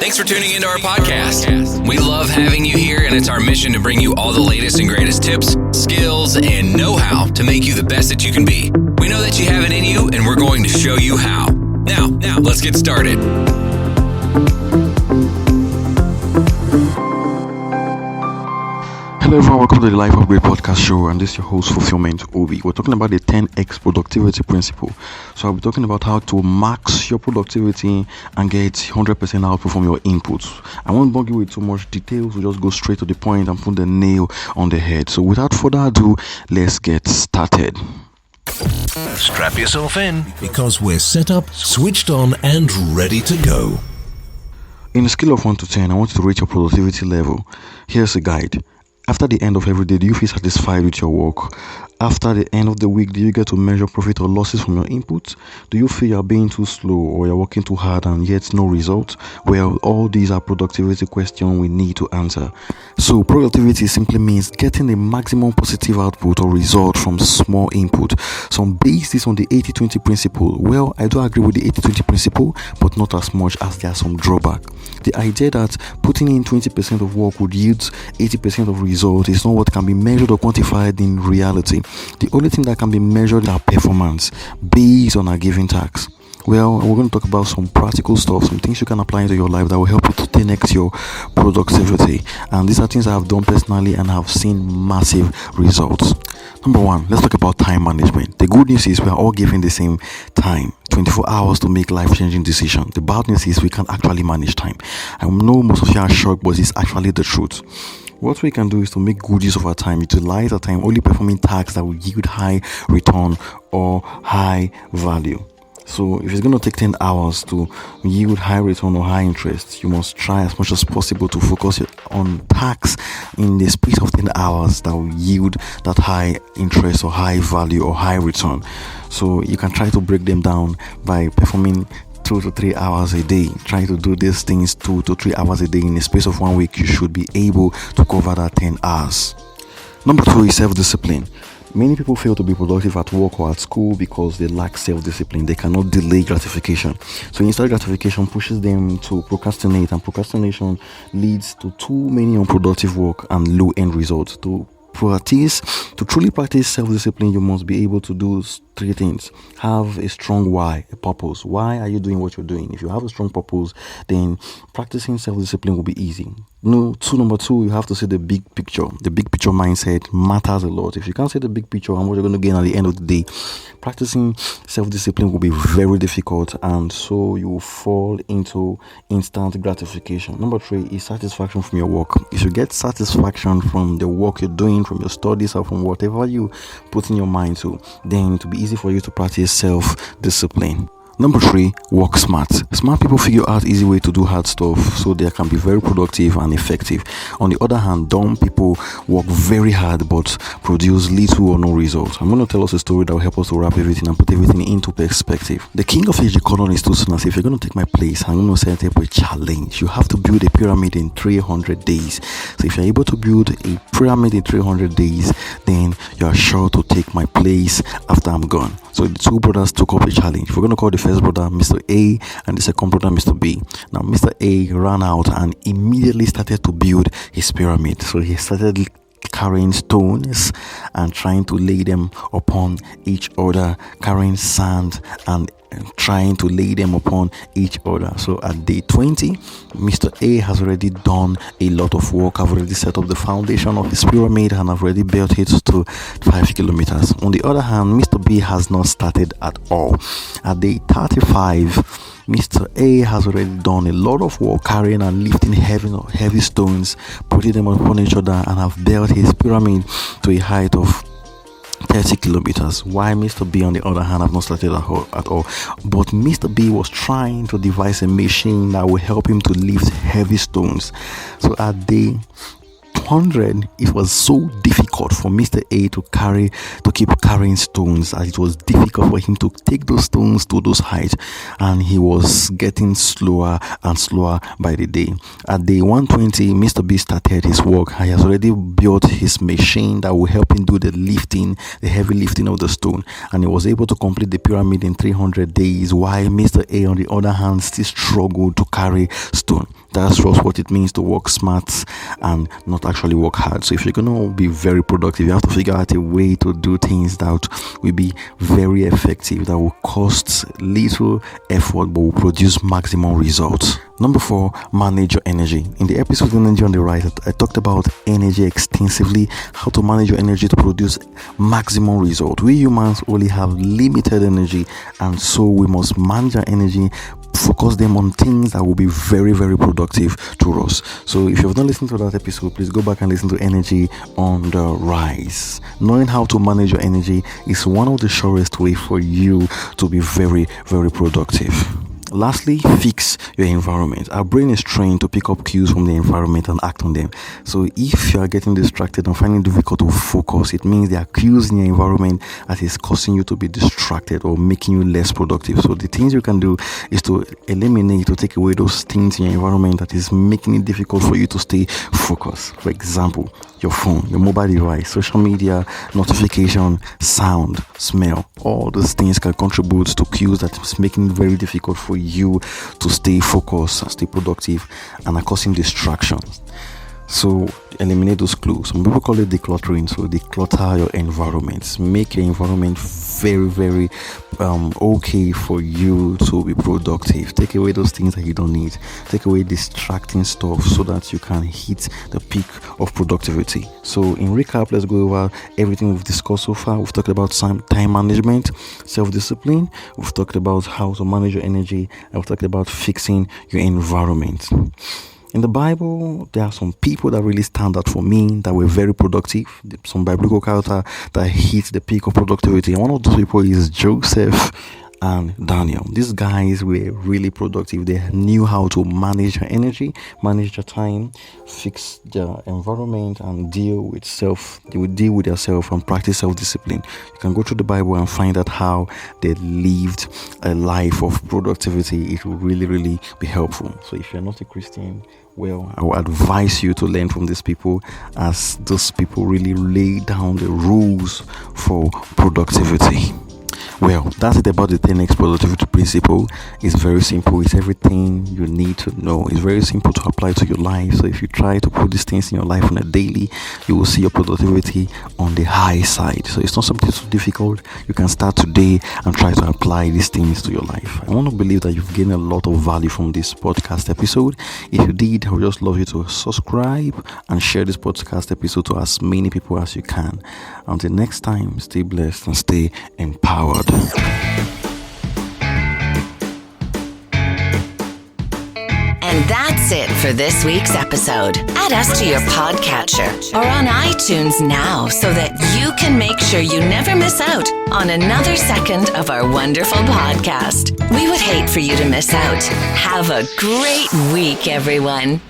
Thanks for tuning into our podcast. We love having you here, and it's our mission to bring you all the latest and greatest tips, skills, and know-how to make you the best that you can be. We know that you have it in you, and we're going to show you how. Now, let's get started. Hello everyone, welcome to the Life Upgrade Podcast Show, and this is your host, Fulfillment Obi. We're talking about the 10x productivity principle. So I'll be talking about how to max your productivity and get 100% output from your inputs. I won't bug you with too much details, we'll just go straight to the point and put the nail on the head. So without further ado, let's get started. Strap yourself in because we're set up, switched on, and ready to go. In a scale of 1 to 10, I want you to rate your productivity level. Here's a guide. After the end of every day, do you feel satisfied with your work? After the end of the week, do you get to measure profit or losses from your input? Do you feel you're being too slow or you're working too hard and yet no result? Well, all these are productivity questions we need to answer. So productivity simply means getting the maximum positive output or result from small input. Some base this on the 80-20 principle. Well, I do agree with the 80-20 principle, but not as much as there are some drawback. The idea that putting in 20% of work would yield 80% of result is not what can be measured or quantified in reality. The only thing that can be measured is our performance based on our given tasks. Well, we're going to talk about some practical stuff, some things you can apply into your life that will help you to 10x your productivity. And these are things I have done personally and have seen massive results. Number one, let's talk about time management. The good news is we are all given the same time, 24 hours to make life-changing decisions. The bad news is we can't actually manage time. I know most of you are shocked, but it's actually the truth. What we can do is to make good use of our time, utilize our time, only performing tasks that will yield high return or high value. So if it's going to take 10 hours to yield high return or high interest, you must try as much as possible to focus on tasks in the space of 10 hours that will yield that high interest or high value or high return. So you can try to break them down by performing 2 to 3 hours a day. Try to do these things 2 to 3 hours a day. In the space of 1 week, you should be able to cover that 10 hours. Number 2 is self-discipline. Many people fail to be productive at work or at school because they lack self-discipline. They cannot delay gratification. So instant gratification pushes them to procrastinate, and procrastination leads to too many unproductive work and low end results. To truly practice self-discipline, you must be able to do 3 things. Have a strong why, a purpose. Why are you doing what you're doing? If you have a strong purpose, then practicing self-discipline will be easy. Number 2, you have to see the big picture. The big picture mindset matters a lot. If you can't see the big picture and what you're going to gain at the end of the day, practicing self-discipline will be very difficult, and so you will fall into instant gratification. Number 3 is satisfaction from your work. If you get satisfaction from the work you're doing, from your studies, or from whatever you put in your mind to, then it will be easy for you to practice self-discipline. Number 3, work smart. Smart people figure out easy way to do hard stuff so they can be very productive and effective. On the other hand, dumb people work very hard but produce little or no results. I'm going to tell us a story that will help us to wrap everything and put everything into perspective. The king of age economy stood soon and said, if you're going to take my place, I'm going to set up a challenge. You have to build a pyramid in 300 days. So if you're able to build a pyramid in 300 days, then you are sure to take my place after I'm gone. So the 2 brothers took up a challenge. We're going to call the first brother Mr. A and the second brother Mr. B. Now Mr. A ran out and immediately started to build his pyramid. So he started carrying stones and trying to lay them upon each other, carrying sand and trying to lay them upon each other. So at day 20, Mr. A has already done a lot of work. I've already set up the foundation of his pyramid and I've already built it to 5 kilometers. On the other hand, Mr. B has not started at all. At day 35, Mr. A has already done a lot of work carrying and lifting heavy stones, putting them upon each other, and have built his pyramid to a height of 30 kilometers. Why Mr. B, on the other hand, have not started at all. But Mr. B was trying to devise a machine that will help him to lift heavy stones. So at day 100, it was so difficult for Mr. A to keep carrying stones, as it was difficult for him to take those stones to those heights, and he was getting slower and slower by the day. At day 120, Mr. B started his work. He has already built his machine that will help him do the heavy lifting of the stone, and he was able to complete the pyramid in 300 days, while Mr. A, on the other hand, still struggled to carry stone. That's just what it means to work smart and not actually work hard. So if you're going to be very productive, you have to figure out a way to do things that will be very effective, that will cost little effort but will produce maximum results. Number 4, manage your energy. In the episode Energy on the Right, I talked about energy extensively, how to manage your energy to produce maximum result. We humans only have limited energy, and so we must manage our energy, focus them on things that will be very, very productive to us. So if you've not listened to that episode, please go back and listen to Energy on the Rise. Knowing how to manage your energy is one of the surest way for you to be very, very productive. Lastly, fix your environment. Our brain is trained to pick up cues from the environment and act on them. So if you are getting distracted and finding it difficult to focus, it means there are cues in your environment that is causing you to be distracted or making you less productive. So the things you can do is to eliminate, to take away those things in your environment that is making it difficult for you to stay focused. For example, your phone, your mobile device, social media, notification, sound, smell. All those things can contribute to cues that is making it very difficult for you to stay focused and stay productive and are causing distractions. So eliminate those clues. Some people call it decluttering. So declutter your environment. Make your environment very, very okay for you to be productive. Take away those things that you don't need. Take away distracting stuff so that you can hit the peak of productivity. So in recap, let's go over everything we've discussed so far. We've talked about time management, self-discipline. We've talked about how to manage your energy. And we've talked about fixing your environment. In the Bible, there are some people that really stand out for me that were very productive. Some biblical character that hit the peak of productivity. And one of those people is Joseph and Daniel. These guys were really productive. They knew how to manage their energy, manage their time, fix their environment, and deal with self. They would deal with themselves and practice self-discipline. You can go through the Bible and find out how they lived a life of productivity. It will really, really be helpful. So if you're not a Christian, well, I would advise you to learn from these people, as those people really lay down the rules for productivity. Well, that's it about the 10x productivity principle. It's very simple. It's everything you need to know. It's very simple to apply to your life. So if you try to put these things in your life on a daily, you will see your productivity on the high side. So it's not something too difficult. You can start today and try to apply these things to your life. I want to believe that you've gained a lot of value from this podcast episode. If you did, I would just love you to subscribe and share this podcast episode to as many people as you can. Until next time, stay blessed and stay empowered. And that's it for this week's episode. Add us to your podcatcher or on iTunes now so that you can make sure you never miss out on another second of our wonderful podcast. We would hate for you to miss out. Have a great week, everyone.